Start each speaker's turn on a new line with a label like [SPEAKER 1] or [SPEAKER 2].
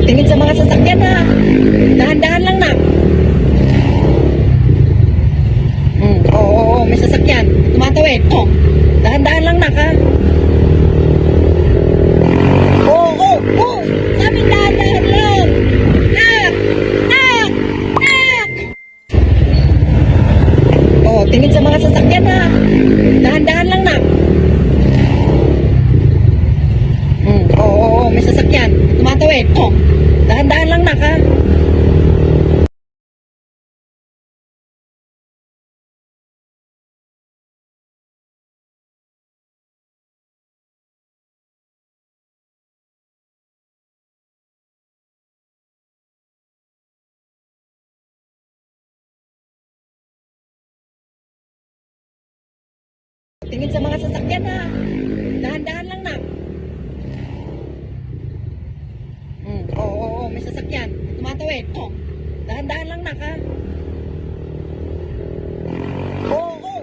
[SPEAKER 1] tingin sa mga sasakyan ha. Dahan-dahan lang na. Oo, may sasakyan. Tumatawid. Oh, dahan-dahan lang na ha. Oo. Sabi dahan-dahan lang. Nak! Nak! Nak! Oh, tingin sa mga sasakyan ha. Dahan-dahan lang na. Oo, may sasakyan. Tumatawid. Oh, dahan-dahan lang na ha. Tingin sa mga sasakyan ha. Dahan-dahan lang na. Oo, may sasakyan. Tumatawid. Oh, dahan-dahan lang na ha. Oo.